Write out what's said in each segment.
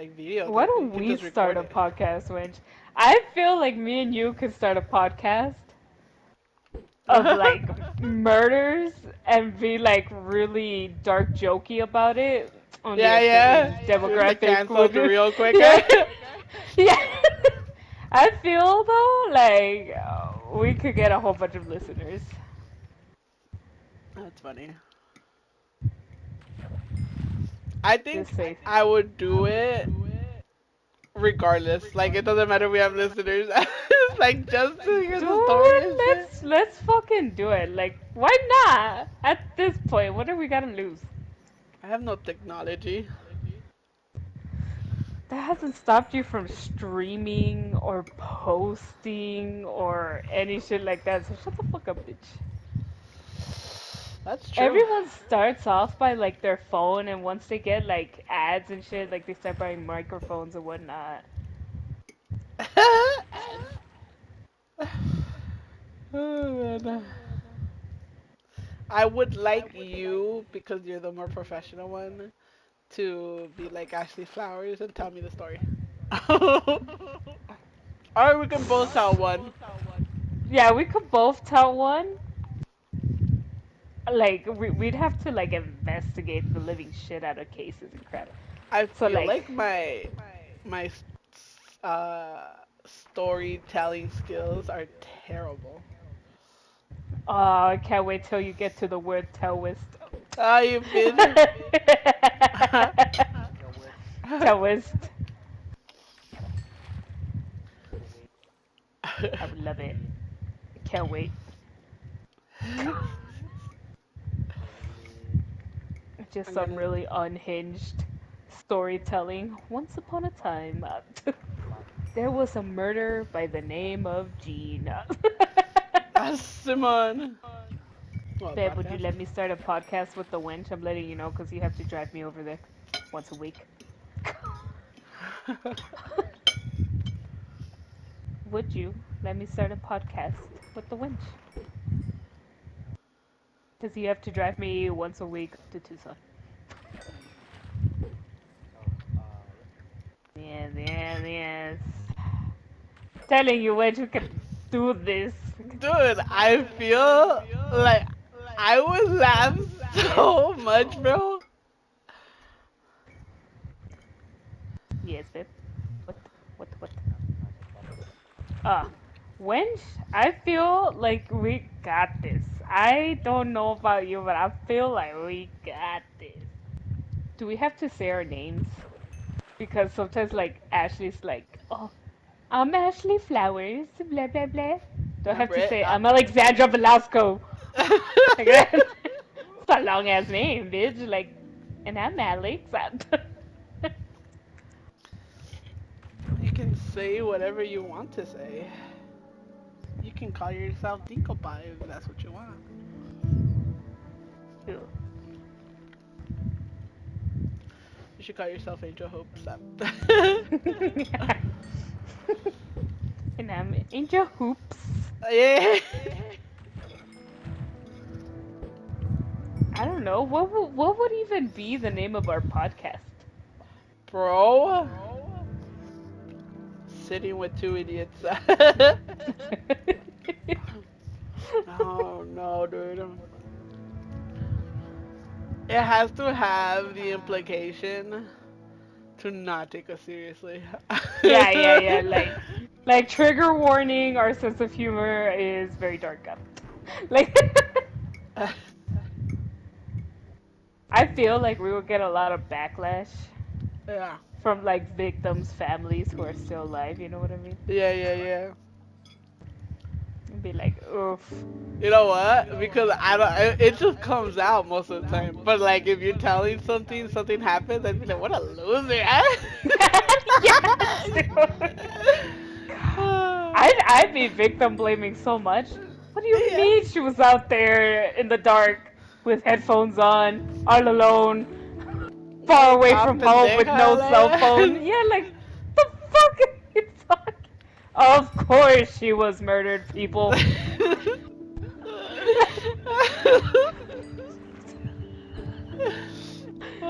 like Why videotape it. You don't can we just start record a it. podcast, Winch? I feel like me and you could start a podcast of like murders and be like really dark jokey about it. Only Yeah, a certain yeah. Get like demographic canceled would. real quick. Yeah, yeah. I feel though like we could get a whole bunch of listeners. That's funny. I Just think say. I would do it regardless. Like it doesn't matter if we have listeners. Like just to hear the story Dude, and shit. let's fucking do it. Like, why not? At this point, what are we gonna lose? I have no technology. That hasn't stopped you from streaming or posting or any shit like that. So shut the fuck up, bitch. That's true. Everyone starts off by like their phone, and once they get like ads and shit, like they start buying microphones and whatnot. Ads. Oh, man. I would like you, because you're the more professional one, to be like Ashley Flowers and tell me the story. Or we can both tell one. Yeah, we could both tell one. Like we'd have to like investigate the living shit out of cases and crap. I So feel like, like my storytelling skills are terrible. I can't wait till you get to the word Taoist. Ah, you bitch. Taoist. I would love it. Can't wait. Just I'm some gonna. really unhinged storytelling. Once upon a time, there was a murder by the name of Gene. Ah, Simon. What Babe, would you podcast? let me start a podcast with the winch? I'm letting you know because you have to drive me over there once a week. Would you let me start a podcast with the winch? Because you have to drive me once a week to Tucson. Yes, yes, yes. Telling you, winch, we can do this. Dude, I feel like I would laugh so much, bro. Yes, babe. What? What? Uh, winch, I feel like we got this. I don't know about you, but I feel like we got this. Do we have to say our names? Because sometimes, like, Ashley's like, oh, I'm Ashley Flowers, blah, blah, blah. Do I I'm have to Brit. say, I'm Alexandra Velasco? Like that? It's a long ass name, bitch. Like, and I'm Alex. You can say whatever you want to say. You can call yourself Dinkelpie if that's what you want. Ew. You should call yourself Angel Hope. Stop. And I'm Angel Hoops. Yeah. I don't know. What would even be the name of our podcast? Bro, sitting with two idiots. Oh no, dude. It has to have the implication to not take us seriously. Yeah, yeah, yeah. Like trigger warning. Our sense of humor is very dark up. Like, I feel like we would get a lot of backlash Yeah. from like victims' families who are still alive. You know what I mean? Yeah, yeah, yeah. And be like, oof. You know what? Because I don't, it just comes out most of the time. But like, if you're telling something, something happens, I'd be like, what a loser, Yes, dude. I'd be victim blaming so much. What do you Yeah. mean she was out there in the dark with headphones on, all alone, far Getting away caught from home with pendeja no cell phone? like Yeah, like the fuck are you talking? Of course she was murdered, people. that.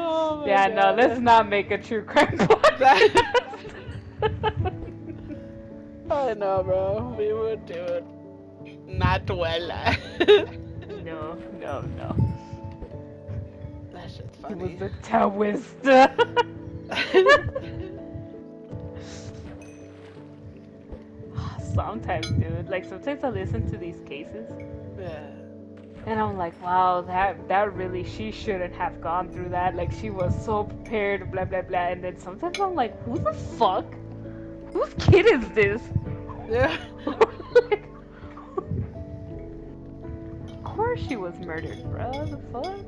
Oh my Yeah, no, let's god. not make a true crime That, podcast. I know, bro. We would do it. Not well. No, no, no. That shit's He was funny. a Taoist. Sometimes, dude, like sometimes I listen to these cases Yeah. and I'm like, wow, that really she shouldn't have gone through that. Like she was so prepared, blah blah blah. And then sometimes I'm like, who the fuck? Whose kid is this? Yeah. Like, of course she was murdered, bro. The fuck?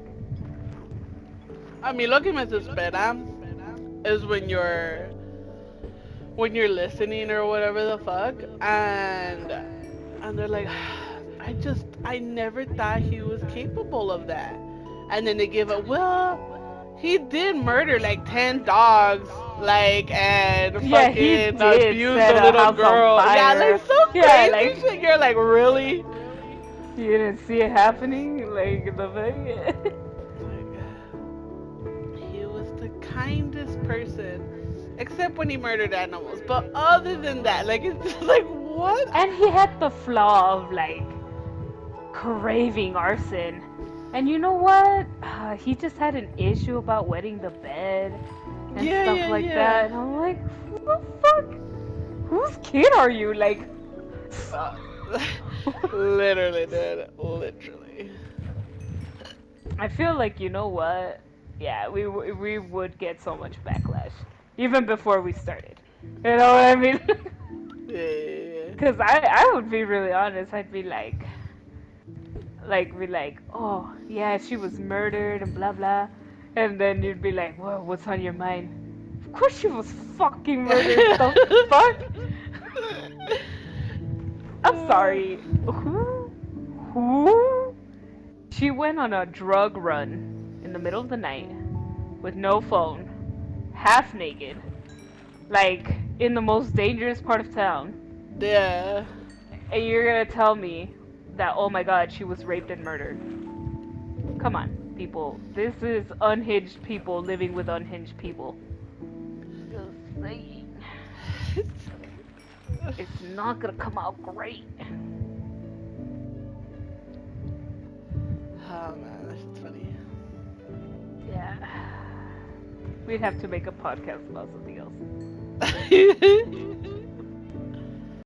A mí lo que me desespera is when you're listening or whatever the fuck, and they're like, I never thought he was capable of that, and then they give it. Well, he did murder like 10 dogs, like and Yeah, he fucking did abuse set a a little house on girl. Yeah, like fire. some Yeah, crazy like shit. You're like, really? you didn't see it happening. Like the thing. Like, he was the kindest person, except when he murdered animals. But other than that, like it's just like what? And he had the flaw of like craving arson. And you know what? He just had an issue about wetting the bed and Yeah, stuff yeah, like yeah. that. And I'm like, who the fuck? Whose kid are you? Like, Uh, literally, dude. Literally. I feel like you know what? Yeah, we would get so much backlash even before we started. You know what I mean? Yeah, yeah, Cause I would be really honest. I'd be like be like, oh yeah, she was murdered and blah blah, and then you'd be like, whoa, what's on your mind? Of course she was fucking murdered. The fuck? I'm yeah. sorry. Who? She went on a drug run in the middle of the night with no phone, half naked, like in the most dangerous part of town, Yeah. and you're gonna tell me that oh my god, she was raped and murdered? Come on, people. This is unhinged people living with unhinged people. Just saying. It's not gonna come out great. Oh man, that shit's funny. Yeah. We'd have to make a podcast about something else.